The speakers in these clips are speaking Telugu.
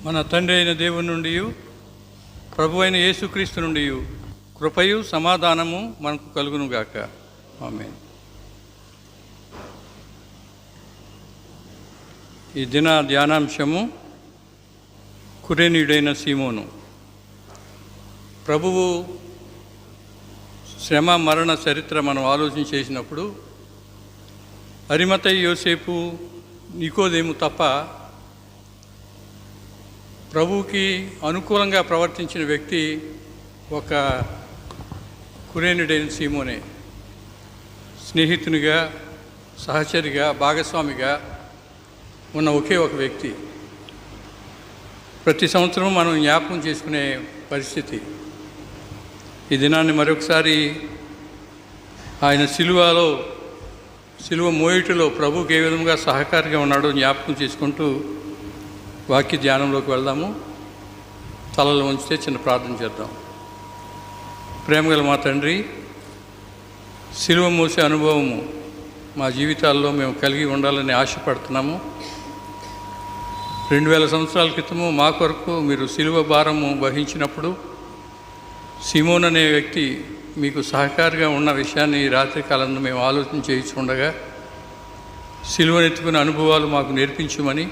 మన తండ్రి అయిన దేవుని నుండి, ప్రభు అయిన యేసుక్రీస్తు నుండి కృపయు సమాధానము మనకు కలుగునుగాక. ఆమేన్. ఈ దిన ధ్యానాంశము కురేనీయుడైన సీమోను. ప్రభువు శ్రమ మరణ చరిత్ర మనం ఆలోచన చేసినప్పుడు అరిమతయి, యోసేపు, నికోదేము తప్ప ప్రభువుకి అనుకూలంగా ప్రవర్తించిన వ్యక్తి ఒక కురేనీయుడైన సీమోనే. స్నేహితునిగా, సహచరిగా, భాగస్వామిగా ఉన్న ఒకే ఒక వ్యక్తి. ప్రతి సంవత్సరం మనం జ్ఞాపకం చేసుకునే పరిస్థితి. ఈ దినాన్ని మరొకసారి ఆయన సిలువ మోయుటలో ప్రభువుకి ఏ విధంగా సహకారిగా ఉన్నాడో జ్ఞాపకం చేసుకుంటూ వాక్య ధ్యానంలోకి వెళ్దాము. తలలో ఉంచితే చిన్న ప్రార్థన చేద్దాం. ప్రేమగల మా తండ్రి, సిలువ మోసే అనుభవము మా జీవితాల్లో మేము కలిగి ఉండాలని ఆశపడుతున్నాము. 2000 సంవత్సరాల క్రితము మా కొరకు మీరు సిలువ భారము వహించినప్పుడు సీమోన్ అనే వ్యక్తి మీకు సహకారిగా ఉన్న విషయాన్ని రాత్రి కాలంలో మేము ఆలోచన చేయించుండగా సిలువనెత్తుకునే అనుభవాలు మాకు నేర్పించమని,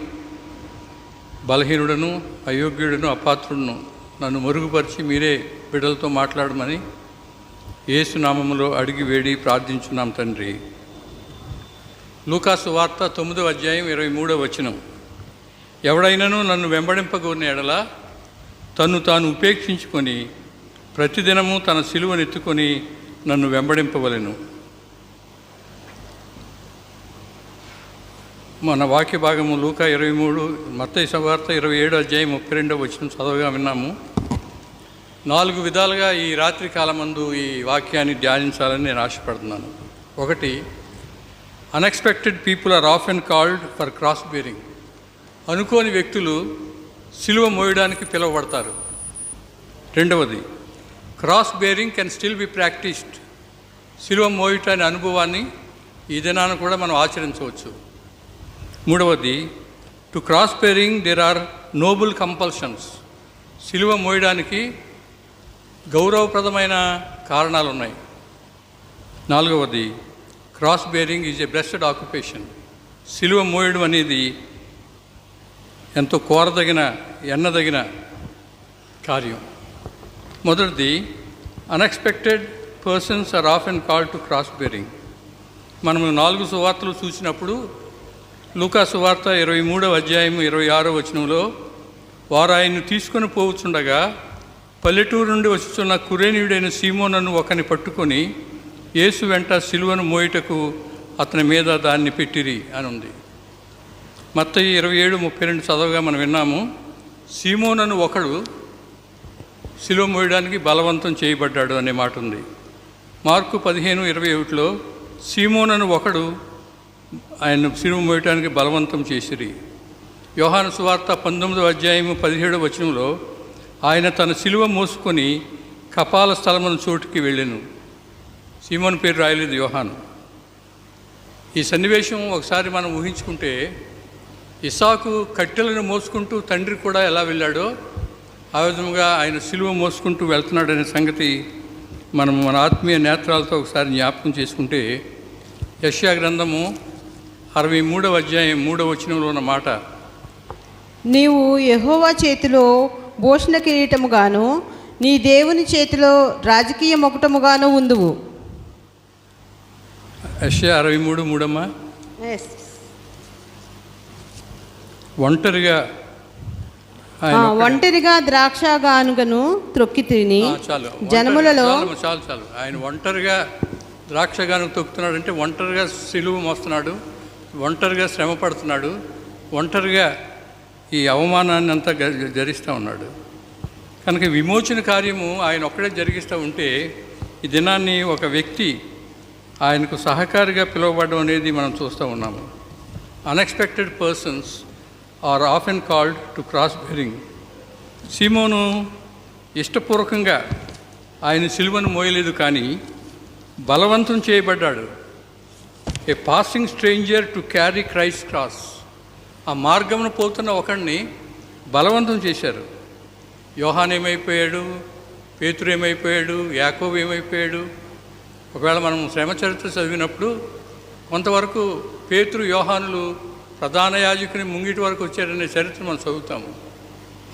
బలహీనుడను, అయోగ్యుడను, అపాత్రుడును నన్ను మరుగుపరిచి మీరే బిడ్డలతో మాట్లాడమని యేసు నామములో అడిగి వేడి ప్రార్థించున్నాం తండ్రి. లూకాసు వార్త 9వ అధ్యాయం 23వ వచనం. ఎవడైనను నన్ను వెంబడింపగోరిన ఎడల తన్ను తాను ఉపేక్షించుకొని ప్రతిదినము తన సిలువనెత్తుకొని నన్ను వెంబడింపవలెను. మన వాక్య భాగము లూకా 23, మత్తయి సువార్త 27వ అధ్యాయం 32వ వచనం చదవగా విన్నాము. 4 విధాలుగా ఈ రాత్రి కాలమందు ఈ వాక్యాన్ని ధ్యానించాలని నేను ఆశపడుతున్నాను. 1, unexpected people are often called for cross bearing. అనుకోని వ్యక్తులు సిలువ మోయడానికి పిలువబడతారు. 2, cross bearing can still be practised. సిలువ మోయుట అనే అనుభవాన్ని ఈ దినాన్ని కూడా మనం ఆచరించవచ్చు. 3, to cross bearing there are noble compulsions. సిలువ మోయడానికి గౌరవప్రదమైన కారణాలు ఉన్నాయి. 4, cross bearing is a blessed occupation. సిలువ మోయడం అనేది ఎంతో కోరదగిన, ఎన్నదగిన కార్యం. మొదటిది, unexpected persons are often called to cross bearing. మనము 4 సువార్తలు చూసినప్పుడు లూకా సువార్త 23వ అధ్యాయం 26వ వచనంలో వారు ఆయన్ను తీసుకొని పోవచ్చుండగా పల్లెటూరు నుండి వచ్చుతున్న కురేనీయుడైన సీమోనను ఒకని పట్టుకొని యేసు వెంట సిలువను మోయుటకు అతని మీద దాన్ని పెట్టిరి అని ఉంది. మత్తయి 27:32 చదవగా మనం విన్నాము. సీమోనను ఒకడు సిలువ మోయడానికి బలవంతం చేయబడ్డాడు అనే మాట ఉంది. మార్కు 15:21లో సీమోనను ఒకడు ఆయన సిలువ మోయడానికి బలవంతం చేసిరి. యోహాను సువార్త 19వ అధ్యాయం 17వ వచనంలో ఆయన తన సిలువ మోసుకొని కపాల స్థలమున చోటుకి వెళ్ళెను. సీమోను పేరు రాయలేదు యోహాను. ఈ సన్నివేశం ఒకసారి మనం ఊహించుకుంటే, ఇస్సాకు కట్టెలను మోసుకుంటూ తండ్రి కూడా ఎలా వెళ్ళాడో ఆ విధంగా ఆయన సిలువ మోసుకుంటూ వెళ్తున్నాడనే సంగతి మనం మన ఆత్మీయ నేత్రాలతో ఒకసారి జ్ఞాపకం చేసుకుంటే, యెషయా గ్రంథము 63వ అధ్యాయం 3వ వచనంలో ఉన్న మాట, నీవు యెహోవా చేతిలో భూషణ కిరీటముగాను నీ దేవుని చేతిలో రాజకీయ మొకటముగాను ఉందువు. యెషయా 63:3. ఒంటరిగా ద్రాక్షగానుగను త్రొక్కి తిని జనములలో చాలు. ఆయన ఒంటరిగా ద్రాక్షగాను తొక్కుతున్నాడంటే ఒంటరిగా సిలువ మోస్తున్నాడు, ఒంటరిగా శ్రమ పడుతున్నాడు, ఒంటరిగా ఈ అవమానాన్ని అంతా జరిస్తూ ఉన్నాడు. కనుక విమోచన కార్యము ఆయన ఒక్కడే జరిగిస్తూ ఉంటే ఈ దినాన్ని ఒక వ్యక్తి ఆయనకు సహకారిగా పిలువబడడం అనేది మనం చూస్తూ ఉన్నాము. Unexpected persons are often called to cross bearing. సీమోను ఇష్టపూర్వకంగా ఆయన సిలువను మోయలేదు, కానీ బలవంతం చేయబడ్డాడు. A passing stranger to carry Christ cross. ఆ మార్గమును పోతున్న ఒకడిని బలవంతం చేశారు. యోహాన్ ఏమైపోయాడు, పేతురు ఏమైపోయాడు, యాకోబు ఏమైపోయాడు. ఒకవేళ మనం శ్రమ చరిత్ర చదివినప్పుడు కొంతవరకు పేతురు, యోహానులు ప్రధాన యాజకుని ముంగిటి వరకు వచ్చారనే చరిత్ర మనం చదువుతాము.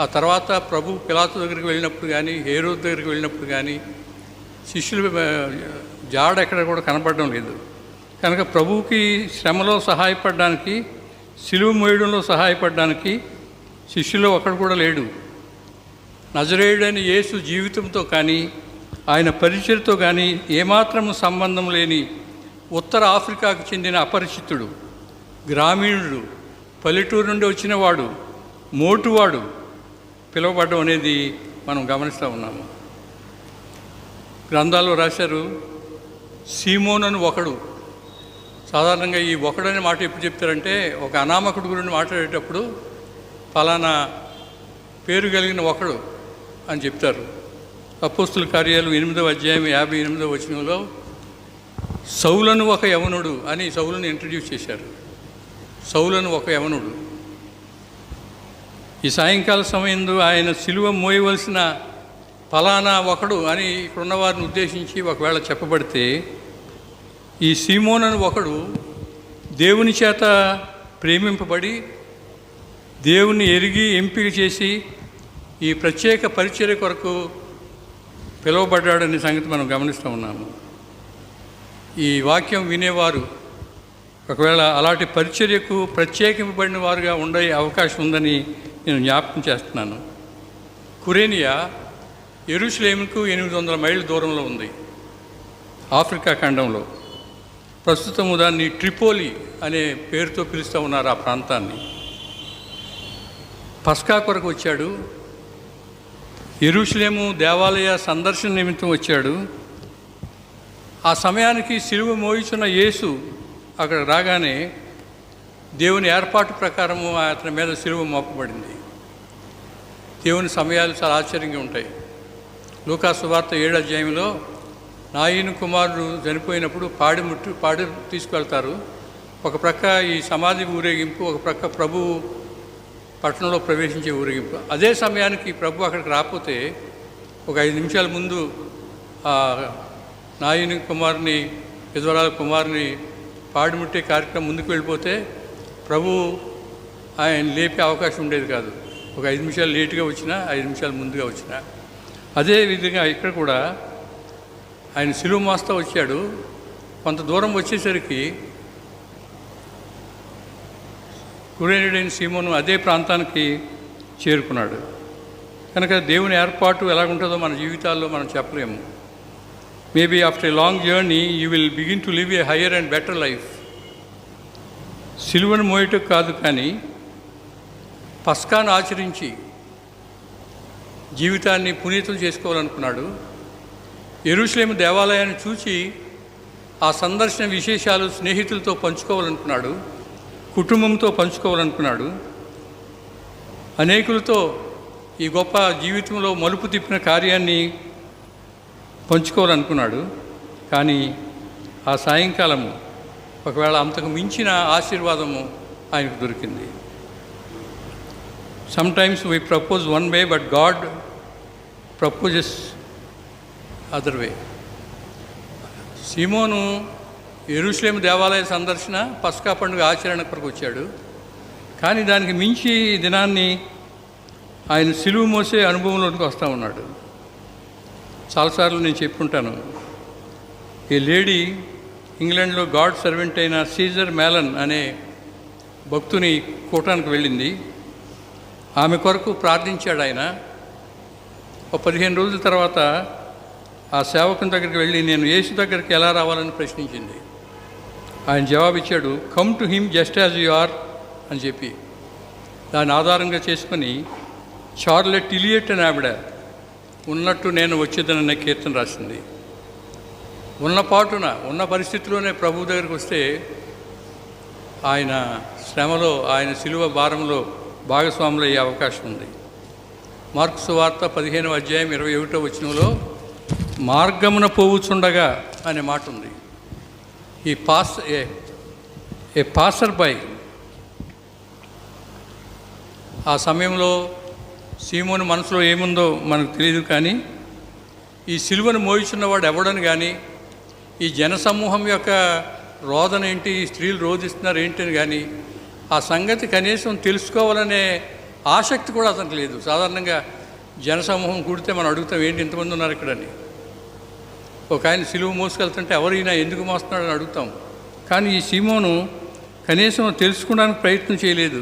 ఆ తర్వాత ప్రభు పిలాతు దగ్గరికి వెళ్ళినప్పుడు కానీ, హేరోదు దగ్గరికి వెళ్ళినప్పుడు కానీ శిష్యులు జాడ ఎక్కడ కూడా కనపడడం లేదు. కనుక ప్రభువుకి శ్రమలో సహాయపడడానికి, సిలువ మోయడంలో సహాయపడడానికి శిష్యుల్లో ఒకడు కూడా లేడు. నజరేయుడైన యేసు జీవితంతో కానీ, ఆయన పరిచయతో కానీ ఏమాత్రము సంబంధం లేని ఉత్తర ఆఫ్రికాకు చెందిన అపరిచితుడు, గ్రామీణుడు, పల్లెటూరు నుండి వచ్చినవాడు, మోటువాడు పిలువబడడం అనేది మనం గమనిస్తూ ఉన్నాము. గ్రంథాల్లో రాశారు, సీమోను అని ఒకడు. సాధారణంగా ఈ ఒకడనే మాట ఎప్పుడు చెప్తారంటే, ఒక అనామకుడు గురించి మాట్లాడేటప్పుడు ఫలానా పేరు కలిగిన ఒకడు అని చెప్తారు. అపోస్తుల కార్యాలు 8వ అధ్యాయం 58వ వచనంలో సౌలను ఒక యవనుడు అని సౌలను ఇంట్రడ్యూస్ చేశారు. సౌలను ఒక యవనుడు. ఈ సాయంకాల సమయంలో ఆయన సిలువ మోయవలసిన ఫలానా ఒకడు అని ఇక్కడున్న వారిని ఉద్దేశించి ఒకవేళ చెప్పబడితే, ఈ సీమోనను ఒకడు దేవుని చేత ప్రేమింపబడి, దేవుని ఎరిగి ఎంపిక చేసి ఈ ప్రత్యేక పరిచర్య కొరకు పిలువబడ్డాడనే సంగతి మనం గమనిస్తూ ఉన్నాము. ఈ వాక్యం వినేవారు ఒకవేళ అలాంటి పరిచర్యకు ప్రత్యేకింపబడిన వారుగా ఉండే అవకాశం ఉందని నేను జ్ఞాపకం చేస్తున్నాను. కురేనియా యెరూషలేముకు 800 మైళ్ళ దూరంలో ఉంది, ఆఫ్రికా ఖండంలో. ప్రస్తుతము దాన్ని ట్రిపోలి అనే పేరుతో పిలుస్తూ ఉన్నారు ఆ ప్రాంతాన్ని. పస్కా కొరకు వచ్చాడు. యెరూషలేము దేవాలయ సందర్శన నిమిత్తం వచ్చాడు. ఆ సమయానికి సిలువ మోయిచున్న యేసు అక్కడ రాగానే దేవుని ఏర్పాటు ప్రకారము అతని మీద సిలువ మోపబడింది. దేవుని సమయాలు చాలా ఆశ్చర్యంగా ఉంటాయి. లూకా సువార్త 7వ అధ్యాయంలో నాయను కుమారుడు చనిపోయినప్పుడు పాడి తీసుకువెళ్తారు. ఒక ప్రక్క ఈ సమాధి ఊరేగింపు, ఒక ప్రక్క ప్రభు పట్టణంలో ప్రవేశించే ఊరేగింపు. అదే సమయానికి ప్రభు అక్కడికి రాకపోతే ఒక 5 నిమిషాల ముందు నాయని కుమారుని, విధవరాల కుమారుని పాడిముట్టే కార్యక్రమం ముందుకు వెళ్ళిపోతే ప్రభు ఆయన లేపే అవకాశం ఉండేది కాదు. ఒక 5 నిమిషాలు లేటుగా వచ్చినా, 5 నిమిషాలు ముందుగా వచ్చినా. అదే విధంగా ఇక్కడ కూడా ఆయన సిలువ మోస్తా వచ్చాడు. కొంత దూరం వచ్చేసరికి కురేనుడైన సీమోను అదే ప్రాంతానికి చేరుకున్నాడు. కనుక దేవుని ఏర్పాటు ఎలాగుంటుందో మన జీవితాల్లో మనం చెప్పలేము. Maybe after a long journey you will begin to live A higher and better life. సిలువను మోయటం కాదు, కానీ పస్కాను ఆచరించి జీవితాన్ని పునీతం చేసుకోవాలనుకున్నాడు. యెరూషలేము దేవాలయాన్ని చూసి ఆ సందర్శన విశేషాలు స్నేహితులతో పంచుకోవాలనుకున్నాడు, కుటుంబంతో పంచుకోవాలనుకున్నాడు. అనేకులతో ఈ గొప్ప జీవితంలో మలుపు తిప్పిన కార్యాన్ని పంచుకోవాలనుకున్నాడు. కానీ ఆ సాయంకాలము ఒకవేళ అంతకు మించిన ఆశీర్వాదము ఆయనకు దొరికింది. Sometimes we propose one way, but God proposes other way. సీమోను యెరూషలేము దేవాలయ సందర్శన, పస్కా పండుగ ఆచరణ కొరకు వచ్చాడు. కానీ దానికి మించి ఈ దినాన్ని ఆయన సిలువ మోసే అనుభవంలోకి వస్తూ ఉన్నాడు. చాలాసార్లు నేను చెప్పుకుంటాను, ఈ లేడీ ఇంగ్లాండ్లో గాడ్ సర్వెంట్ అయిన సీజర్ మ్యాలన్ అనే భక్తుని కూటానికి వెళ్ళింది. ఆమె కొరకు ప్రార్థించాడు ఆయన. ఒక 15 రోజుల తర్వాత ఆ సేవకుని దగ్గరికి వెళ్ళి, నేను యేసు దగ్గరికి ఎలా రావాలని ప్రశ్నించింది. ఆయన జవాబిచ్చాడు, come to him just as you are అని చెప్పి. దాన్ని ఆధారంగా చేసుకొని చార్లెట్ ఇలియట్ అని ఆవిడ ఉన్నట్టు నేను వచ్చేదననే కీర్తన రాసింది. ఉన్న పాటున, ఉన్న పరిస్థితిలోనే ప్రభు దగ్గరికి వస్తే ఆయన శ్రమలో, ఆయన సిలువ భారంలో భాగస్వాములు అయ్యే అవకాశం ఉంది. మార్కు సువార్త 15వ అధ్యాయం 21వ వచనంలో మార్గమున పోవుచుండగా అనే మాట ఉంది. ఏ పాసర్ బై, ఆ సమయంలో సీమోను మనసులో ఏముందో మనకు తెలియదు, కానీ ఈ సిలువను మోయిచున్నవాడు ఎవడని కానీ, ఈ జనసమూహం యొక్క రోదన ఏంటి, ఈ స్త్రీలు రోధిస్తున్నారు ఏంటని కానీ ఆ సంగతి కనీసం తెలుసుకోవాలనే ఆసక్తి కూడా అతనికి లేదు. సాధారణంగా జనసమూహం కూడితే మనం అడుగుతాం, ఏంటి ఇంతమంది ఉన్నారు ఇక్కడని. ఒక ఆయన సిలువ మోసుకెళ్తుంటే ఎవరైనా ఎందుకు మోస్తున్నాడని అడుగుతాం. కానీ ఈ సీమోను కనీసం తెలుసుకోవడానికి ప్రయత్నం చేయలేదు.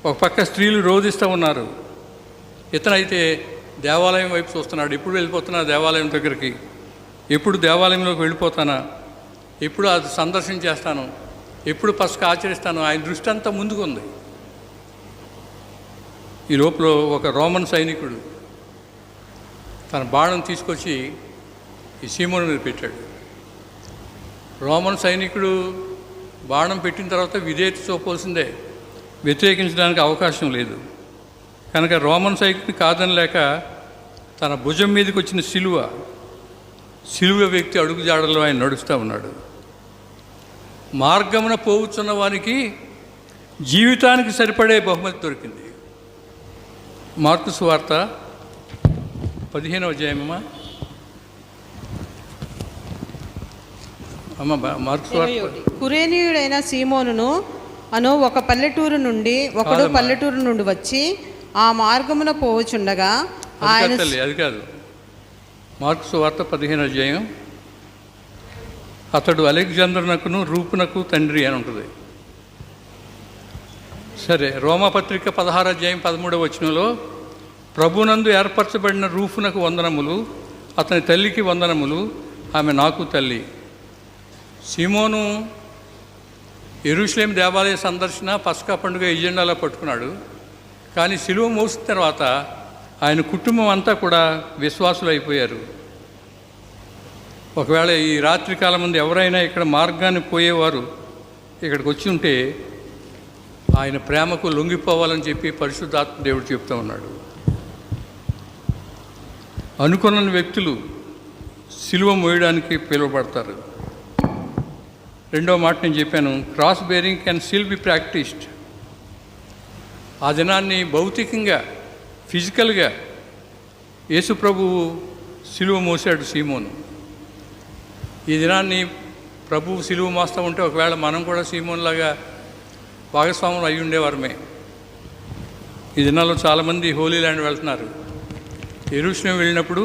ఒక పక్క స్త్రీలు రోధిస్తూ ఉన్నారు, ఇతనైతే దేవాలయం వైపు చూస్తున్నాడు. ఎప్పుడు వెళ్ళిపోతున్నా దేవాలయం దగ్గరికి, ఎప్పుడు దేవాలయంలోకి వెళ్ళిపోతానా, ఎప్పుడు అది సందర్శన చేస్తాను, ఎప్పుడు పసుక ఆచరిస్తాను, ఆయన దృష్టి అంతా ముందుకు ఉంది. ఈ లోపల ఒక రోమన్ సైనికుడు తన బాణం తీసుకొచ్చి ఈ సీమోను మీద పెట్టాడు. రోమన్ సైనికుడు బాణం పెట్టిన తర్వాత విధేయత చూపాల్సిందే, వ్యతిరేకించడానికి అవకాశం లేదు. కనుక రోమన్ సైనికుడిని కాదని లేక తన భుజం మీదకి వచ్చిన సిలువ వ్యక్తి అడుగుజాడలో ఆయన నడుస్తూ ఉన్నాడు. మార్గమున పోవుచున్న వానికి జీవితానికి సరిపడే బహుమతి దొరికింది. మార్కు సువార్త 15వ అధ్యాయమమ్మా. మార్కు సువార్త. కురేనీయుడైన సీమోనును అను ఒకడు పల్లెటూరు నుండి వచ్చి ఆ మార్గమున పోవచుండగా ఆయన అది కాదు, మార్కు సువార్త 15వ అధ్యాయం. అతడు అలెగ్జాండర్నకును రూపునకు తండ్రి అని ఉంటుంది. సరే, రోమాపత్రిక 16వ అధ్యాయం 13వ వచనంలో ప్రభునందు ఏర్పరచబడిన రూపునకు వందనములు, అతని తల్లికి వందనములు, ఆమె నాకు తల్లి. సీమోను యెరూషలేం దేవాలయ సందర్శన, పస్కా పండుగ ఎజెండాలో పట్టుకున్నాడు. కానీ సిలువ మోసిన తర్వాత ఆయన కుటుంబం అంతా కూడా విశ్వాసులు అయిపోయారు. ఒకవేళ ఈ రాత్రికాలం ముందు ఎవరైనా ఇక్కడ మార్గాన్ని పోయేవారు ఇక్కడికి వచ్చి ఉంటే ఆయన ప్రేమకు లొంగిపోవాలని చెప్పి పరిశుద్ధాత్మ దేవుడు చెప్తూ ఉన్నాడు. అనుకున్న వ్యక్తులు సిలువ మోయడానికి పిలువబడతారు. రెండవ మాట నేను చెప్పాను, cross bearing can still be practised. ఆ దినాన్ని భౌతికంగా, ఫిజికల్గా యేసు ప్రభువు సిలువ మోసాడు సీమోను. ఈ దినాన్ని ప్రభువు సిలువ మోస్తూ ఉంటే ఒకవేళ మనం కూడా సీమోన్లాగా భాగస్వాములు అయి ఉండేవారమే. ఈ దినాల్లో చాలామంది హోలీ ల్యాండ్ వెళ్తున్నారు. యెరూషలేం వెళ్ళినప్పుడు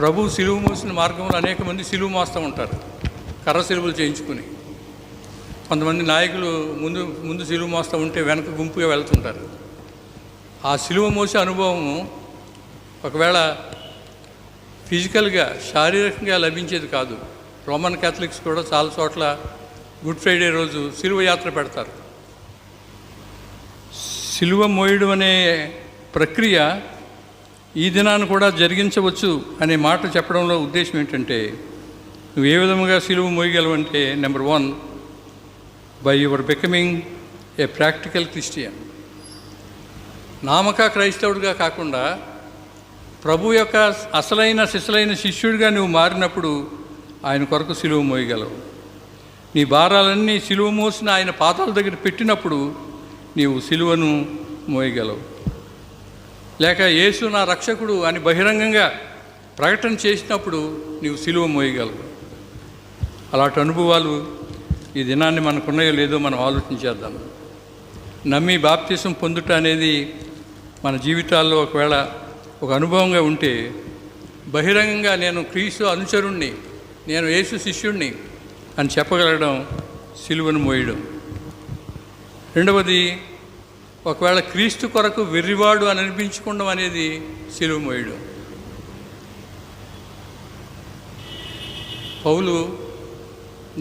ప్రభువు సిలువ మోసిన మార్గంలో అనేక మంది సిలువ మోస్తూ ఉంటారు, కర్ర సిలువలు చేయించుకుని. కొంతమంది నాయకులు ముందు సిలువ మోస్తూ ఉంటే వెనక గుంపుగా వెళ్తుంటారు. ఆ సిలువ మోసే అనుభవము ఒకవేళ ఫిజికల్గా, శారీరకంగా లభించేది కాదు. రోమన్ క్యాథలిక్స్ కూడా చాలా చోట్ల గుడ్ ఫ్రైడే రోజు సిలువ యాత్ర పెడతారు. సిలువ మోయడం అనే ప్రక్రియ ఈ దినాన్ని కూడా జరిగించవచ్చు అనే మాట చెప్పడంలో ఉద్దేశం ఏంటంటే, నువ్వు ఏ విధముగా సిలువ మోయగలవంటే, number 1, by your becoming a practical Christian. నామక క్రైస్తవుడిగా కాకుండా ప్రభు యొక్క అసలైన సిసలైన శిష్యుడిగా నువ్వు మారినప్పుడు ఆయన కొరకు సిలువ మోయగలవు. నీ భారాలన్నీ సిలువ మోసిన ఆయన పాదాల దగ్గర పెట్టినప్పుడు నీవు సిలువను మోయగలవు. లేక యేసు నా రక్షకుడు అని బహిరంగంగా ప్రకటన చేసినప్పుడు నీవు సిలువ మోయగలవు. అలాంటి అనుభవాలు ఈ దినాన్ని మనకున్నాయో లేదో మనం ఆలోచించేద్దాం. నమ్మి బాప్తిసం పొందుట అనేది మన జీవితాల్లో ఒకవేళ ఒక అనుభవంగా ఉంటే, బహిరంగంగా నేను క్రీస్తు అనుచరుణ్ణి, నేను యేసు శిష్యుణ్ణి అని చెప్పగలగడం సిలువను మోయడం. రెండవది, ఒకవేళ క్రీస్తు కొరకు వెర్రివాడు అని అనిపించుకోవడం అనేది సిలువ మోయడం. పౌలు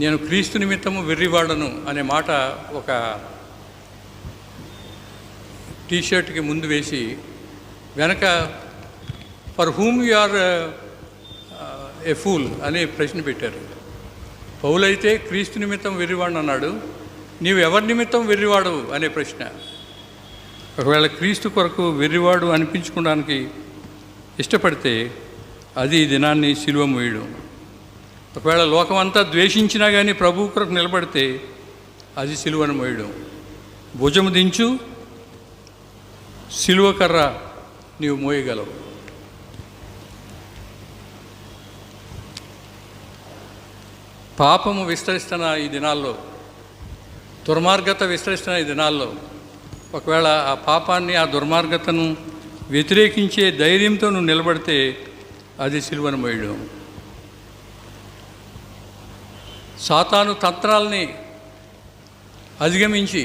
నేను క్రీస్తు నిమిత్తము వెర్రివాడను అనే మాట ఒక టీషర్ట్కి ముందు వేసి వెనక for whom you are a fool అనే ప్రశ్న పెట్టారు. పౌలైతే క్రీస్తు నిమిత్తం వెర్రివాడు అన్నాడు, నీవు ఎవరి నిమిత్తం వెర్రివాడు అనే ప్రశ్న. ఒకవేళ క్రీస్తు కొరకు వెర్రివాడు అనిపించుకోవడానికి ఇష్టపడితే అది ఈ దినాన్ని సిలువ మోయడం. ఒకవేళ లోకమంతా ద్వేషించినా కానీ ప్రభు కొరకు నిలబడితే అది సిలువను మోయడం. భుజము దించు, సిలువ కర్ర నీవు మోయగలవు. పాపము విస్తరిస్తున్న ఈ దినాల్లో, దుర్మార్గత విస్తరిస్తున్న ఈ దినాల్లో ఒకవేళ ఆ పాపాన్ని, ఆ దుర్మార్గతను వ్యతిరేకించే ధైర్యంతో నువ్వు నిలబడితే అది సిలువను మోయడం. సాతాను తంత్రాలని అధిగమించి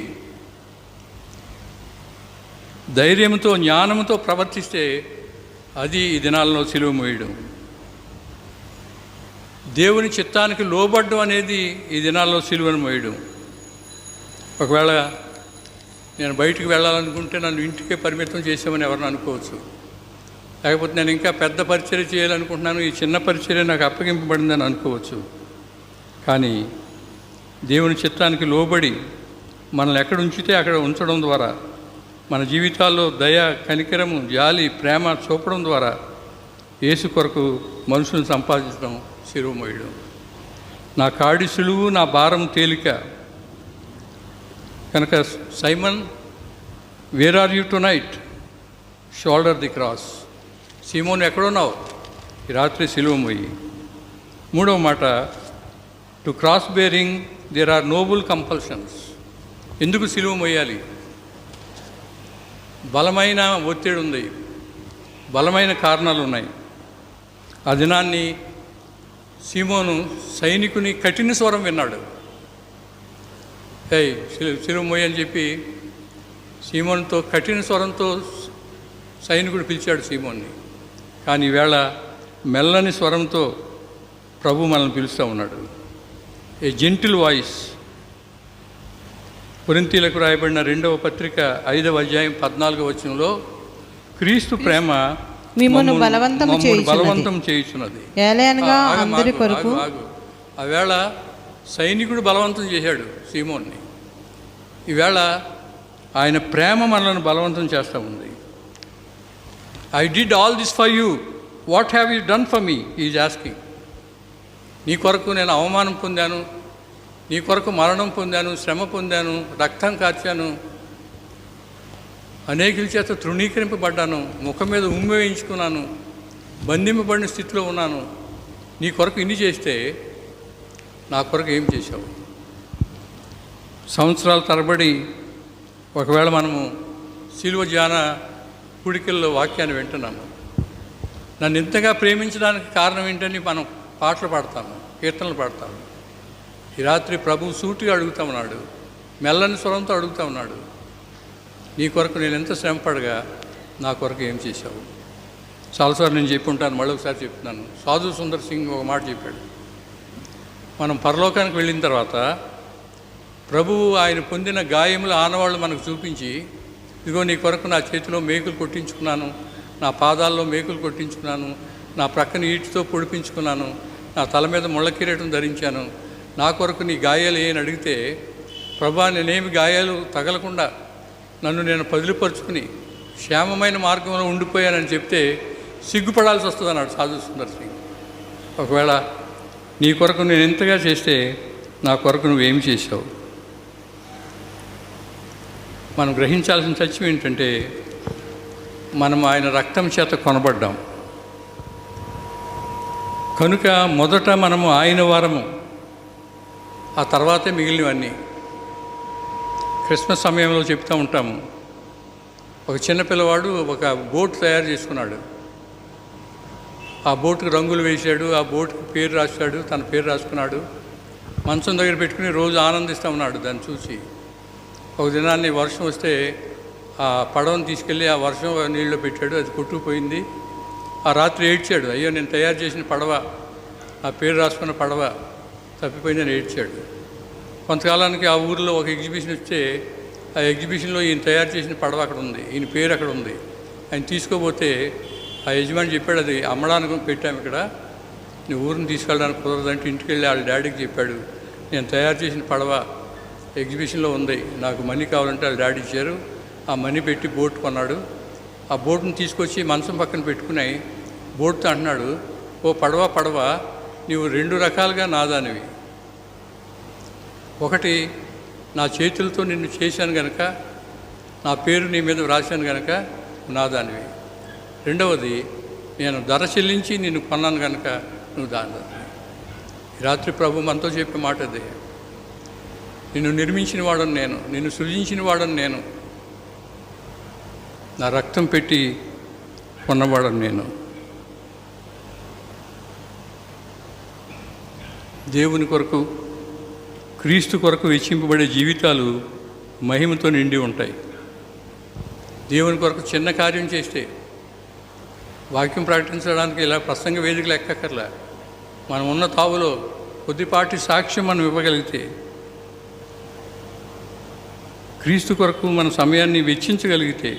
ధైర్యంతో, జ్ఞానంతో ప్రవర్తిస్తే అది ఈ దినాల్లో సిలువ మోయడం. దేవుని చిత్తానికి లోబడ్డం అనేది ఈ దినాల్లో సిలువను మోయడం. ఒకవేళ నేను బయటికి వెళ్ళాలనుకుంటే నన్ను ఇంటికే పరిమితం చేసామని ఎవరిని అనుకోవచ్చు. లేకపోతే నేను ఇంకా పెద్ద పరిచర్య చేయాలనుకుంటున్నాను, ఈ చిన్న పరిచర్య నాకు అప్పగింపబడిందని అనుకోవచ్చు. కానీ దేవుని చిత్తానికి లోబడి మనల్ని ఎక్కడ ఉంచితే అక్కడ ఉంచడం ద్వారా, మన జీవితాల్లో దయ, కనికరము, జాలి, ప్రేమ చూపడం ద్వారా యేసు కొరకు మనుషులను సంపాదించడం సిలువ మోయడం. నా కాడి సులువు, నా భారం తేలిక. కనుక Simon, where are you tonight? Shoulder the cross. సీమోను ఎక్కడున్నావు? ఈ రాత్రి సిలువ మోయి. మూడవ మాట, to cross bearing there are noble compulsions. ఎందుకు సిలువ మోయాలి? బలమైన ఒత్తిడి ఉంది, బలమైన కారణాలు ఉన్నాయి. ఆ దినాన్ని సీమోను సైనికుని కఠిన స్వరం విన్నాడు. సిలువ మోయి అని చెప్పి సీమోన్తో కఠిన స్వరంతో సైనికుడు పిలిచాడు సీమోన్ని. కానీ ఈవేళ మెల్లని స్వరంతో ప్రభు మనల్ని పిలుస్తూ ఉన్నాడు. ఏ జెంటిల్ వాయిస్. కొరింథీయులకు రాయబడిన 2వ పత్రిక 5వ అధ్యాయం 14వ వచనంలో క్రీస్తు ప్రేమ మిమ్మును బలవంతం చేయుచున్నది. ఆవేళ సైనికుడు బలవంతం చేశాడు సీమోన్ని. ఈవేళ ఆయన ప్రేమ మనల్ని బలవంతం చేస్తూ ఉంది. I did all this for you, what have you done for me is asking. నీ కొరకు నేను అవమానం పొందాను, నీ కొరకు మరణం పొందాను, శ్రమ పొందాను, రక్తం కార్చాను, అనేకుల చేత తృణీకరింపబడ్డాను, ముఖం మీద ఉమ్మి వేయించుకున్నాను, బంధింపబడిన స్థితిలో ఉన్నాను. నీ కొరకు ఇన్ని చేస్తే నా కొరకు ఏం చేశావు? సంవత్సరాల తరబడి ఒకవేళ మనము సిలువ ధ్యాన కూడికల్లో వాక్యాన్ని వింటున్నాము. నన్ను ఇంతగా ప్రేమించడానికి కారణం ఏంటని మనం పాటలు పాడతాము, కీర్తనలు పాడతాము. ఈ రాత్రి ప్రభు సూటిగా అడుగుతా ఉన్నాడు, మెల్లని స్వరంతో అడుగుతా ఉన్నాడు, నీ కొరకు నేను ఎంత శ్రమపడగా నా కొరకు ఏం చేశావు? చాలాసార్లు నేను చెప్పి ఉంటాను, మళ్ళీ ఒకసారి చెప్తున్నాను. సాధు సుందర్ సింగ్ ఒక మాట చెప్పాడు. మనం పరలోకానికి వెళ్ళిన తర్వాత ప్రభువు ఆయన పొందిన గాయముల ఆనవాళ్ళు మనకు చూపించి, ఇదిగో నీ కొరకు నా చేతిలో మేకులు కొట్టించుకున్నాను, నా పాదాల్లో మేకులు కొట్టించుకున్నాను, నా ప్రక్కన ఈటితో పొడిపించుకున్నాను, నా తల మీద ముళ్ళ కిరీటం ధరించాను, నా కొరకు నీ గాయాలు ఏమని అడిగితే, ప్రభా నేనేమి గాయాలు తగలకుండా నన్ను నేను పదిలిపరుచుకుని క్షేమమైన మార్గంలో ఉండిపోయానని చెప్తే సిగ్గుపడాల్సి వస్తుంది అన్నాడు సాధు సుందర్ సింగ్. ఒకవేళ నీ కొరకు నేను ఎంతగా చేస్తే నా కొరకు నువ్వేమి చేసావు? మనం గ్రహించాల్సిన సత్యం ఏంటంటే, మనం ఆయన రక్తం చేత కొనబడ్డాం కనుక మొదట మనము ఆయన వారము, ఆ తర్వాతే మిగిలినవన్నీ. క్రిస్మస్ సమయంలో చెప్తూ ఉంటాము, ఒక చిన్న పిల్లవాడు ఒక బోట్ తయారు చేసుకున్నాడు. ఆ బోటుకు రంగులు వేశాడు, ఆ బోటుకు పేరు రాశాడు, తన పేరు రాసుకున్నాడు, మంచం దగ్గర పెట్టుకుని రోజు ఆనందిస్తూ ఉన్నాడు దాన్ని చూసి. ఒక దినాన్ని వర్షం వస్తే ఆ పడవను తీసుకెళ్ళి ఆ వర్షం నీళ్ళలో పెట్టాడు, అది కొట్టుకుపోయింది. ఆ రాత్రి ఏడ్చాడు, అయ్యో నేను తయారు చేసిన పడవ, ఆ పేరు రాసుకున్న పడవ తప్పిపోయిందని ఏడ్చాడు. కొంతకాలానికి ఆ ఊరిలో ఒక ఎగ్జిబిషన్ వస్తే ఆ ఎగ్జిబిషన్లో ఈయన తయారు చేసిన పడవ అక్కడ ఉంది, ఈయన పేరు అక్కడ ఉంది. ఆయన తీసుకోపోతే ఆ యజమాని చెప్పాడు, అది అమ్మడానికి పెట్టాము ఇక్కడ, నీ ఊరిని తీసుకెళ్ళడానికి కుదరదంటే ఇంటికి వెళ్ళి వాళ్ళ డాడీకి చెప్పాడు, నేను తయారు చేసిన పడవ ఎగ్జిబిషన్లో ఉంది, నాకు మనీ కావాలంటే వాళ్ళ డాడీ ఇచ్చారు. ఆ మనీ పెట్టి బోట్ కొన్నాడు. ఆ బోట్ని తీసుకొచ్చి మంచం పక్కన పెట్టుకుని బోట్తో అంటున్నాడు, ఓ పడవ పడవ, నీవు 2 రకాలుగా నాదానివి. ఒకటి, నా చేతులతో నిన్ను చేశాను కనుక, నా పేరు నీ మీద వ్రాశాను కనుక నాదానివి. రెండవది, నేను ధర చెల్లించి నిన్ను కొన్నాను కనుక నువ్వు దాని. రాత్రి ప్రభు మనతో చెప్పే మాట అదే. నిన్ను నిర్మించిన వాడను నేను, నిన్ను సృజించిన వాడను నేను, నా రక్తం పెట్టి కొన్నవాడను నేను. దేవుని కొరకు, క్రీస్తు కొరకు వెచ్చింపబడే జీవితాలు మహిమతో నిండి ఉంటాయి. దేవుని కొరకు చిన్న కార్యం చేస్తే, వాక్యం ప్రకటించడానికి ఇలా ప్రసంగ వేదికలు ఎక్కక్కర్లా, మనం ఉన్న తావులో కొద్దిపాటి సాక్ష్యం మనం ఇవ్వగలిగితే, క్రీస్తు కొరకు మన సమయాన్ని వెచ్చించగలిగితే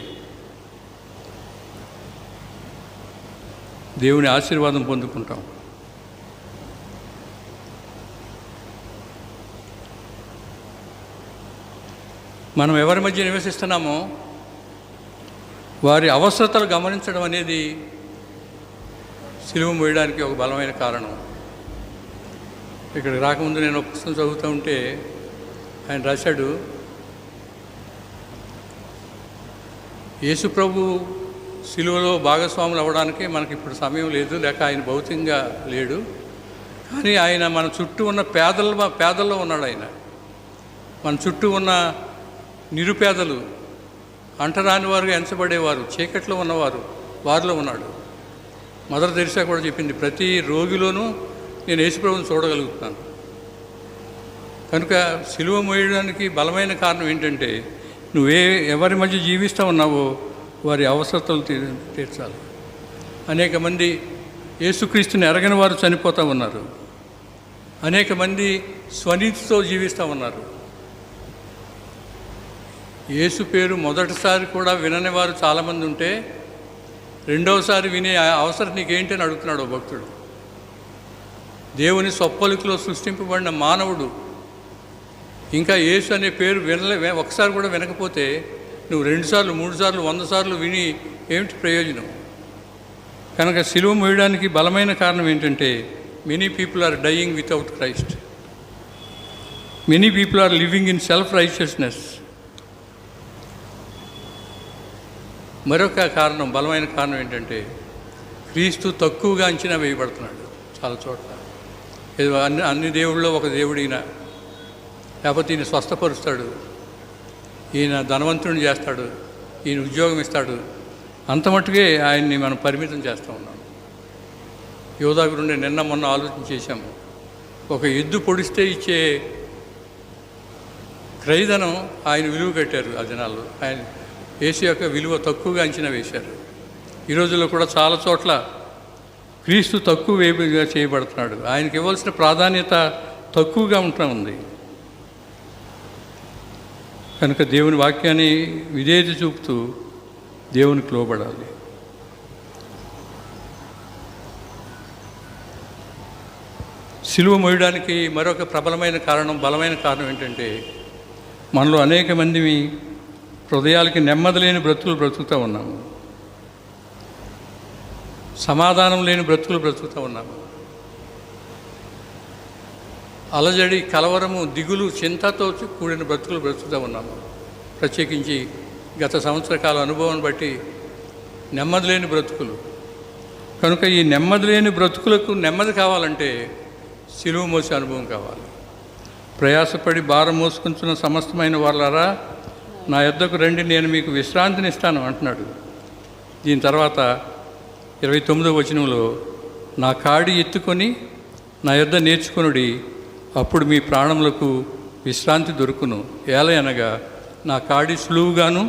దేవుని ఆశీర్వాదం పొందుకుంటాం. మనం ఎవరి మధ్య నివసిస్తున్నామో వారి అవసరతలు గమనించడం అనేది సిలువ మోయడానికి ఒక బలమైన కారణం. ఇక్కడికి రాకముందు నేను ఒక పుస్తకం చదువుతూ ఉంటే ఆయన రాశాడు, యేసు ప్రభు సిలువలో భాగస్వాములు అవ్వడానికి మనకి ఇప్పుడు సమయం లేదు, లేక ఆయన భౌతికంగా లేడు, కానీ ఆయన మన చుట్టూ ఉన్న పేదల్లో ఉన్నాడు. ఆయన మన చుట్టూ ఉన్న నిరుపేదలు, అంటరాని వారుగా ఎంచబడేవారు, చీకట్లో ఉన్నవారు, వారిలో ఉన్నాడు. మదర్ తెరిసా కూడా చెప్పింది, ప్రతి రోగిలోనూ నేను యేసుప్రభుని చూడగలుగుతున్నాను. కనుక సిలువ మోయడానికి బలమైన కారణం ఏంటంటే, ఎవరి మధ్య జీవిస్తూ ఉన్నావో వారి అవసరతలు తీర్చాలి. అనేక మంది యేసుక్రీస్తుని ఎరగని వారు చనిపోతూ ఉన్నారు. అనేక మంది స్వనీతితో జీవిస్తూ ఉన్నారు. యేసు పేరు మొదటిసారి కూడా వినని వారు చాలామంది ఉంటే, రెండవసారి వినే అవసరం నీకేంటి అని అడుగుతున్నాడు భక్తుడు. దేవుని స్వప్పలికలో సృష్టింపబడిన మానవుడు ఇంకా యేసు అనే పేరు ఒకసారి కూడా వినకపోతే నువ్వు 2 సార్లు 3 సార్లు 100 సార్లు విని ఏమిటి ప్రయోజనం? కనుక సిలువ మోయడానికి బలమైన కారణం ఏంటంటే, many people are dying without Christ, many people are living in self righteousness. మరొక కారణం, బలమైన కారణం ఏంటంటే, క్రీస్తు తక్కువగా అంచనా వేయబడుతున్నాడు చాలా చోట్ల. ఏదో అన్ని దేవుళ్ళలో ఒక దేవుడిన, లేకపోతే ఈయన స్వస్థపరుస్తాడు, ఈయన ధనవంతుడిని చేస్తాడు, ఈయన ఉద్యోగం ఇస్తాడు, అంత మట్టుకే ఆయన్ని మనం పరిమితం చేస్తూ ఉన్నాం. యోధా గురుండే నిన్న మొన్న ఆలోచన చేశాము. ఒక ఎద్దు పొడిస్తే ఇచ్చే క్రయధనం ఆయన విలువ కట్టారు ఆ జనాలు. ఆయన యేసు యొక్క విలువ తక్కువగా అంచనా వేశారు. ఈ రోజుల్లో కూడా చాలా చోట్ల క్రీస్తు తక్కువ వేపుగా చేయబడుతున్నాడు. ఆయనకి ఇవ్వాల్సిన ప్రాధాన్యత తక్కువగా ఉంటూ ఉంది. కనుక దేవుని వాక్యాన్ని విధేయత చూపుతూ దేవునికి లోబడాలి. సిలువ మోయడానికి మరొక బలమైన కారణం ఏంటంటే, మనలో అనేక మంది హృదయాలకి నెమ్మది లేని బ్రతుకులు బ్రతుకుతూ ఉన్నాము, సమాధానం లేని బ్రతుకులు బ్రతుకుతూ ఉన్నాము. అలజడి, కలవరము, దిగులు, చింతతో కూడిన బ్రతుకులు బ్రతుకుతూ ఉన్నాము. ప్రత్యేకించి గత సంవత్సర కాల అనుభవం బట్టి నెమ్మది లేని బ్రతుకులు. కనుక ఈ నెమ్మది లేని బ్రతుకులకు నెమ్మది కావాలంటే సిలువ మోసే అనుభవం కావాలి. ప్రయాసపడి భారం మోసుకుంటున్న సమస్తమైన వాళ్ళారా, నా యొద్దకు రండి, నేను మీకు విశ్రాంతినిస్తాను అంటున్నాడు. దీని తర్వాత 29వ వచనంలో, నా కాడి ఎత్తుకొని నా యొద్ద నేర్చుకొనుడి, అప్పుడు మీ ప్రాణములకు విశ్రాంతి దొరుకును. ఏలయనగా నా కాడి సులువుగాను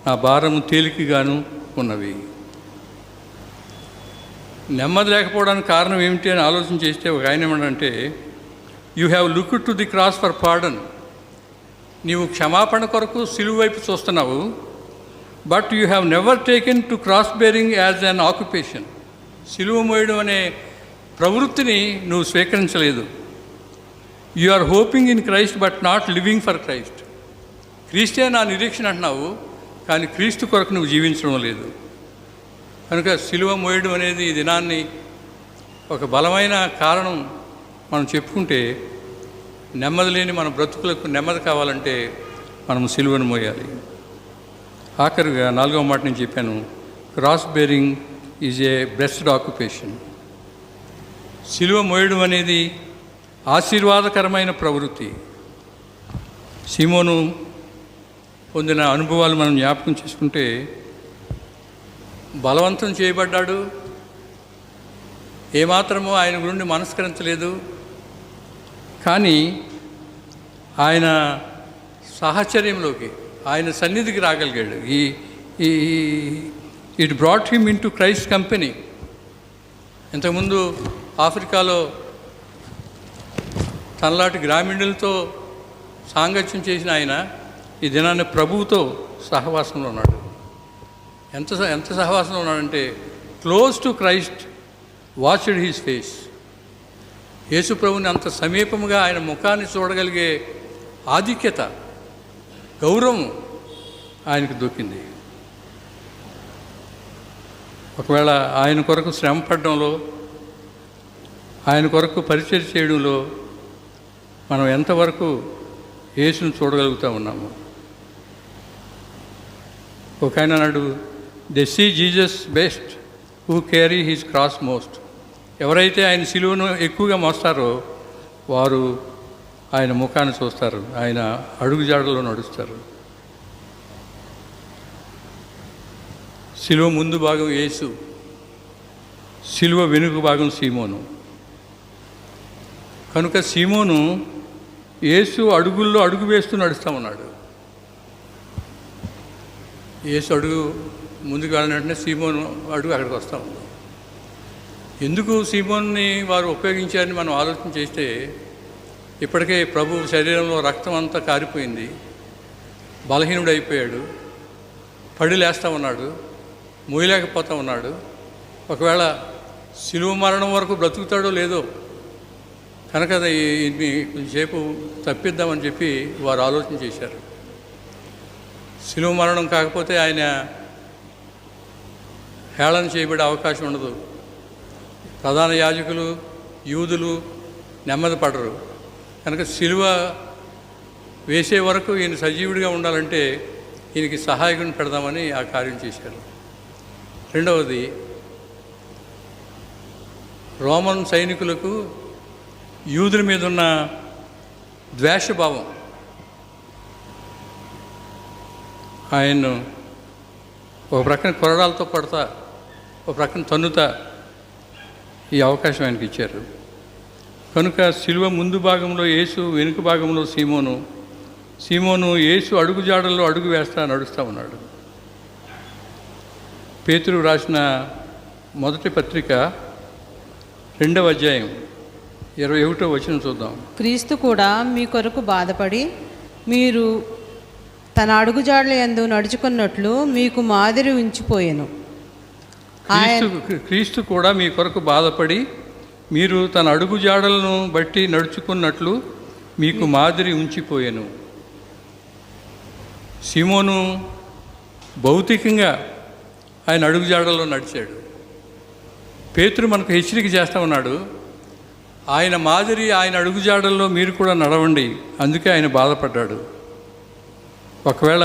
నా భారము తేలికగాను ఉన్నవి. నెమ్మది లేకపోవడానికి కారణం ఏమిటి అని ఆలోచన చేస్తే ఒక ఆయన ఏమంటే, you have looked to the cross for pardon. నీవు క్షమాపణ కొరకు సిలువ వైపు చూస్తున్నావు, but you have never taken to cross bearing as an occupation. సిలువ మోయడం అనే ప్రవృత్తిని నువ్వు స్వీకరించలేదు. You are hoping in Christ but not living for Christ. క్రీస్తే నా నిరీక్షణ అంటున్నావు, కానీ క్రీస్తు కొరకు నువ్వు జీవించడం లేదు. కనుక సిలువ మోయడం అనేది ఈ దినాన్ని ఒక బలమైన కారణం మనం చెప్పుకుంటే, నెమ్మది లేని మన బ్రతుకులకు నెమ్మది కావాలంటే మనం సిలువను మోయాలి. ఆఖరిగా 4వ మాట నేను చెప్పాను, cross bearing is a blessed occupation. సిలువ మోయడం అనేది ఆశీర్వాదకరమైన ప్రవృత్తి. సీమోను పొందిన అనుభవాలు మనం జ్ఞాపకం చేసుకుంటే, బలవంతం చేయబడ్డాడు, ఏమాత్రమో ఆయన గురించి మనస్కరించలేదు. కానీ ఆయన సాహచర్యంలోకి, ఆయన సన్నిధికి రాగలిగాడు. It brought him into Christ company. ఇంతకుముందు ఆఫ్రికాలో తనలాంటి గ్రామీణులతో సాంగత్యం చేసిన ఆయన ఈ దినాన్ని ప్రభువుతో సహవాసంలో ఉన్నాడు. ఎంత సహవాసంలో ఉన్నాడంటే, close to Christ, watched his face. యేసు ప్రభుని అంత సమీపముగా ఆయన ముఖాన్ని చూడగలిగే ఆధిక్యత, గౌరవం ఆయనకు దొక్కింది. ఒకవేళ ఆయన కొరకు శ్రమ పడడంలో, ఆయన కొరకు పరిచయం చేయడంలో మనం ఎంతవరకు యేసును చూడగలుగుతూ ఉన్నాము? ఒక ఆయన అన్నాడు, they see Jesus best who carry his cross most. ఎవరైతే ఆయన సిలువను ఎక్కువగా మోస్తారో వారు ఆయన ముఖాన్ని చూస్తారు, ఆయన అడుగుజాడలో నడుస్తారు. సిలువ ముందు భాగం యేసు, సిలువ వెనుక భాగం సీమోను. కనుక సీమోను యేసు అడుగుల్లో అడుగు వేస్తూ నడుస్తూ ఉన్నాడు. యేసు అడుగు ముందుకు వెళ్ళినట్టునే సీమోను అడుగు అక్కడికి వస్తూ ఉంది. ఎందుకు సీమోన్ని వారు ఉపయోగించారని మనం ఆలోచన చేస్తే, ఇప్పటికే ప్రభు శరీరంలో రక్తం అంతా కారిపోయింది, బలహీనుడు అయిపోయాడు, పడి లేస్తూ ఉన్నాడు, మోయలేకపోతూ ఉన్నాడు. ఒకవేళ శిలువ మరణం వరకు బ్రతుకుతాడో లేదో కనుక ఇది కొంచెంసేపు తప్పిద్దామని చెప్పి వారు ఆలోచన చేశారు. శిలువ మరణం కాకపోతే ఆయన హేళన చేయబడే అవకాశం ఉండదు. ప్రధాన యాజకులు, యూదులు నెమ్మది పడరు. కనుక శిలువ వేసే వరకు ఈయన సజీవుడిగా ఉండాలంటే ఈయనకి సహాయకుని పెడదామని ఆ కార్యం చేశారు. రెండవది, రోమన్ సైనికులకు యూదుల మీద ఉన్న ద్వేషభావం ఆయన్ను ఒక ప్రక్కన కొరడాలతో పడతా, ఒక ప్రక్కన తన్నుతా ఈ అవకాశం ఆయనకి ఇచ్చారు. కనుక శిలువ ముందు భాగంలో యేసు, వెనుక భాగంలో సీమోను. సీమోను యేసు అడుగుజాడల్లో అడుగు వేస్తా నడుస్తూ ఉన్నాడు. పేతురు రాసిన మొదటి పత్రిక 2వ అధ్యాయం 21వ వచనం చూద్దాం. క్రీస్తు కూడా మీ కొరకు బాధపడి మీరు తన అడుగుజాడల యందు నడుచుకున్నట్లు మీకు మాదిరి ఉంచిపోయెను. క్రీస్తు కూడా మీ కొరకు బాధపడి మీరు తన అడుగుజాడలను బట్టి నడుచుకున్నట్లు మీకు మాదిరి ఉంచిపోయెను. సీమోను భౌతికంగా ఆయన అడుగుజాడల్లో నడిచాడు. పేతురు మనకు హెచ్చరిక చేస్తూ ఉన్నాడు, ఆయన మాదిరి, ఆయన అడుగుజాడల్లో మీరు కూడా నడవండి. అందుకే ఆయన బాధపడ్డాడు. ఒకవేళ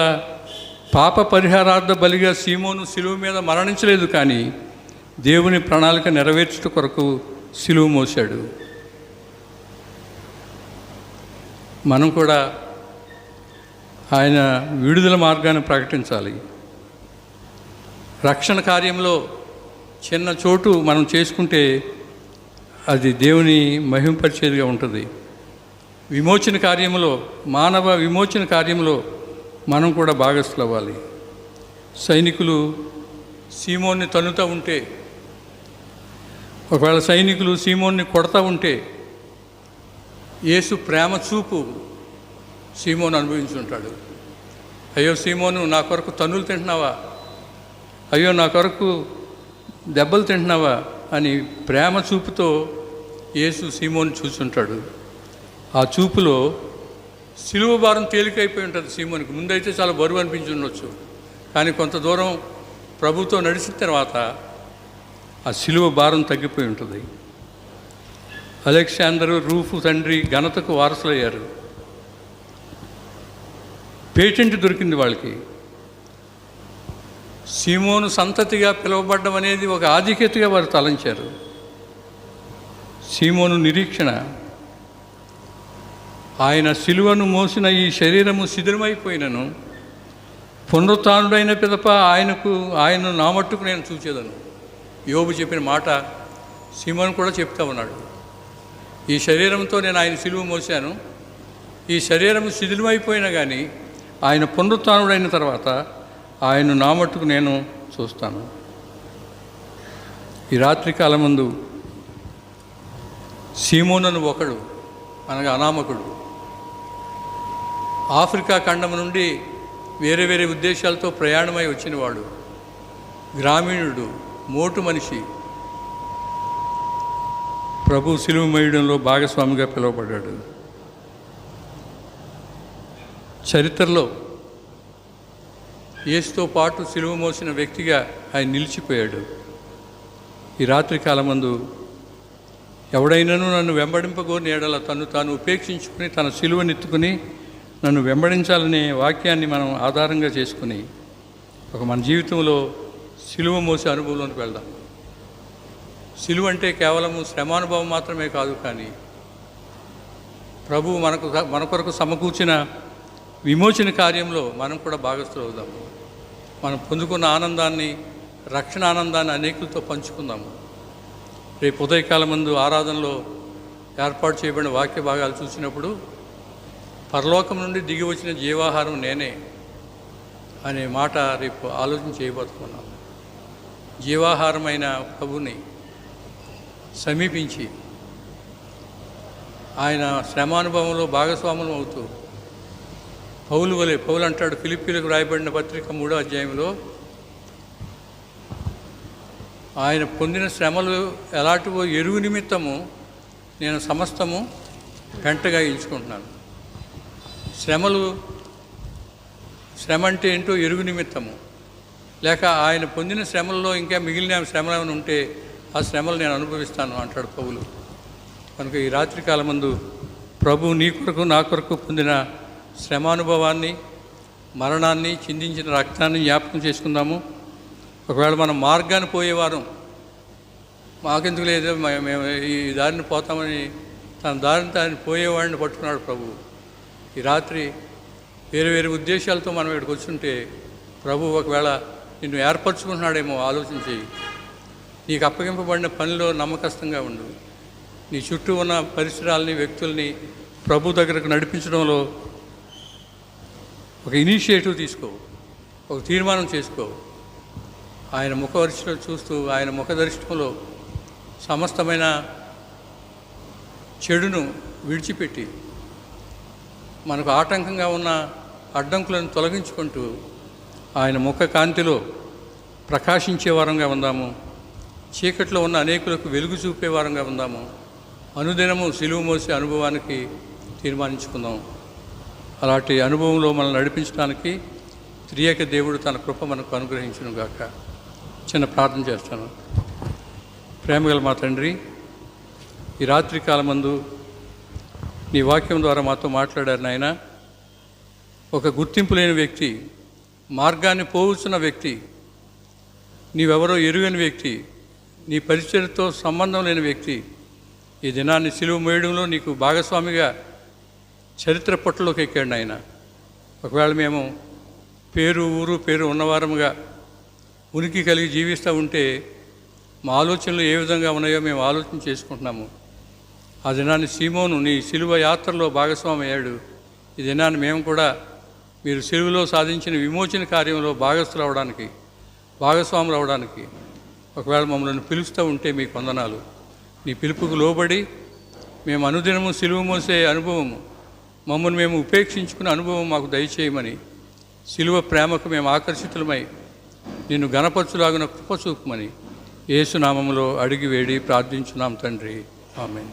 పాప పరిహారార్థ బలిగా సీమోను సిలువ మీద మరణించలేదు, కానీ దేవుని ప్రణాళిక నెరవేర్చుట కొరకు సిలువ మోశాడు. మనం కూడా ఆయన విడుదల మార్గాన్ని ప్రకటించాలి. రక్షణ కార్యంలో చిన్న చోటు మనం చేసుకుంటే అది దేవుని మహింపరిచేదిగా ఉంటుంది. విమోచన కార్యంలో, మానవ విమోచన కార్యంలో మనం కూడా భాగస్థులు అవ్వాలి. సైనికులు సీమోన్ని తన్నుతూ ఉంటే, ఒకవేళ సైనికులు సీమోన్ని కొడతా ఉంటే, యేసు ప్రేమ చూపు సీమోను అనుభవించుంటాడు. అయ్యో సీమోను, నా కొరకు తన్నులు తింటున్నావా, అయ్యో నా కొరకు దెబ్బలు తింటున్నావా అని ప్రేమ చూపుతో యేసు సీమోను చూసుంటాడు. ఆ చూపులో సిలువ భారం తేలికైపోయి ఉంటుంది సీమోనికి. ముందైతే చాలా బరువు అనిపించి ఉండొచ్చు, కానీ కొంత దూరం ప్రభుతో నడిచిన తర్వాత ఆ సిలువ భారం తగ్గిపోయి ఉంటుంది. అలెగ్జాండరు, రూఫు తండ్రి ఘనతకు వారసులయ్యారు. పేటెంట్ దొరికింది వాళ్ళకి. సీమోను సంతతిగా పిలువబడ్డం అనేది ఒక ఆధిక్యతగా వారు తలంచారు. సీమోను నిరీక్షణ, ఆయన సిలువను మోసిన ఈ శరీరము శిథిలమైపోయినను పునరుత్థానుడైన పిదప ఆయనను నా మట్టుకు నేను చూచేదను. యోబు చెప్పిన మాట సీమోను కూడా చెప్తా ఉన్నాడు. ఈ శరీరంతో నేను ఆయన సిలువ మోసాను, ఈ శరీరం శిథిలమైపోయినా కానీ ఆయన పునరుత్థానుడైన తర్వాత ఆయన నా మట్టుకు నేను చూస్తాను. ఈ రాత్రి కాలం ముందు సీమోనను ఒకడు అనగా అనామకుడు, ఆఫ్రికా ఖండం నుండి వేరే వేరే ఉద్దేశాలతో ప్రయాణమై వచ్చినవాడు, గ్రామీణుడు, మోటు మనిషి, ప్రభు సిలువ మోయడంలో భాగస్వామిగా పిలువబడ్డాడు. చరిత్రలో యేసుతో పాటు సిలువ మోసిన వ్యక్తిగా ఆయన నిలిచిపోయాడు. ఈ రాత్రి కాలమందు ఎవడైనాను నన్ను వెంబడింపగోని ఎడల తను తాను ఉపేక్షించుకుని తన సిలువనెత్తుకుని నన్ను వెంబడించాలనే వాక్యాన్ని మనం ఆధారంగా చేసుకుని మన జీవితంలో సిలువ మోసే అనుభవంలోకి వెళ్దాం. సిలువ అంటే కేవలము శ్రమానుభవం మాత్రమే కాదు, కానీ ప్రభువు మన కొరకు సమకూర్చిన విమోచన కార్యంలో మనం కూడా భాగస్థులు అవుదాము. మనం పొందుకున్న ఆనందాన్ని, రక్షణ ఆనందాన్ని అనేకులతో పంచుకుందాము. రేపు ఉదయకాలం ముందు ఆరాధనలో ఏర్పాటు చేయబడిన వాక్య భాగాలు చూసినప్పుడు పరలోకం నుండి దిగి వచ్చిన జీవాహారం నేనే అనే మాట రేపు ఆలోచన చేయబోతున్నాను. జీవాహారమైన ప్రభుని సమీపించి ఆయన శ్రమానుభవంలో భాగస్వాములం అవుతూ పౌలు అంటాడు ఫిలిప్పీలకు రాయబడిన పత్రిక 3వ అధ్యాయంలో, ఆయన పొందిన శ్రమలు ఎలాంటివో ఎరుగు నిమిత్తము నేను సమస్తము గంటగా ఎంచుకుంటున్నాను. శ్రమ అంటే ఏంటో ఎరుగు నిమిత్తము, లేక ఆయన పొందిన శ్రమల్లో ఇంకా మిగిలిన శ్రమలు ఏమైనా ఉంటే ఆ శ్రమలు నేను అనుభవిస్తాను అంటాడు పౌలు. కనుక ఈ రాత్రికాలమందు ప్రభు నీ కొరకు నా కొరకు పొందిన శ్రమానుభవాన్ని, మరణాన్ని, చిందించిన రక్తాన్ని జ్ఞాపకం చేసుకుందాము. ఒకవేళ మనం మార్గాన్ని పోయేవారం, మాకెందుకు లేదు మేము ఈ దారిని పోతామని తన దారిని తాను పోయేవాడిని పట్టుకున్నాడు ప్రభు. ఈ రాత్రి వేరు వేరు ఉద్దేశాలతో మనం ఇక్కడికి వచ్చుంటే ప్రభు ఒకవేళ నిన్ను ఏర్పరచుకుంటున్నాడేమో ఆలోచించి నీకు అప్పగింపబడిన పనిలో నమ్మకస్తంగా ఉండు. నీ చుట్టూ ఉన్న పరిసరాలని, వ్యక్తుల్ని ప్రభు దగ్గరకు నడిపించడంలో ఒక ఇనిషియేటివ్ తీసుకో, ఒక తీర్మానం చేసుకో. ఆయన ముఖవర్షలో చూస్తూ ఆయన ముఖదర్శనంలో సమస్తమైన చెడును విడిచిపెట్టి మనకు ఆటంకంగా ఉన్న అడ్డంకులను తొలగించుకుంటూ ఆయన ముఖ కాంతిలో ప్రకాశించే వారంగా ఉందాము. చీకట్లో ఉన్న అనేకులకు వెలుగు చూపే వారంగా ఉందాము. అనుదినము సిలువ మోసే అనుభవానికి తీర్మానించుకుందాం. అలాంటి అనుభవంలో మనల్ని నడిపించడానికి త్రియేక దేవుడు తన కృప మనకు అనుగ్రహించును గాక. చిన్న ప్రార్థన చేస్తాను. ప్రేమగల మా తండ్రి, ఈ రాత్రి కాలమందు నీ వాక్యం ద్వారా మాతో మాట్లాడారు నాయన. ఒక గుర్తింపు లేని వ్యక్తి, మార్గాన్ని పోవచ్చున్న వ్యక్తి, నీవెవరో ఎరుగని వ్యక్తి, నీ పరిచర్యతో సంబంధం లేని వ్యక్తి ఈ దినాన్ని సిలువ మోయడంలో నీకు భాగస్వామిగా చరిత్ర పొట్టలోకి ఎక్కాడు నాయన. ఒకవేళ మేము పేరు ఉన్నవారముగా ఉనికి కలిగి జీవిస్తూ ఉంటే మా ఆలోచనలు ఏ విధంగా ఉన్నాయో మేము ఆలోచన చేసుకుంటున్నాము. ఆ దినాన్ని సీమోను నీ సిలువ యాత్రలో భాగస్వామి అయ్యాడు. ఈ దినాన్ని మేము కూడా మీరు సిలువలో సాధించిన విమోచన కార్యంలో భాగస్వాములు అవడానికి ఒకవేళ మమ్మల్ని పిలుస్తూ ఉంటే మీకు వందనాలు. నీ పిలుపుకు లోబడి మేము అనుదినము సిలువ మోసే అనుభవము, మమ్మల్ని మేము ఉపేక్షించుకునే అనుభవం మాకు దయచేయమని, సిలువ ప్రేమకు మేము ఆకర్షితులమై నిన్ను గణపరచులాగున కృప చూపమని యేసు నామములో అడిగి వేడి ప్రార్థించున్నాం తండ్రి. ఆమేన్.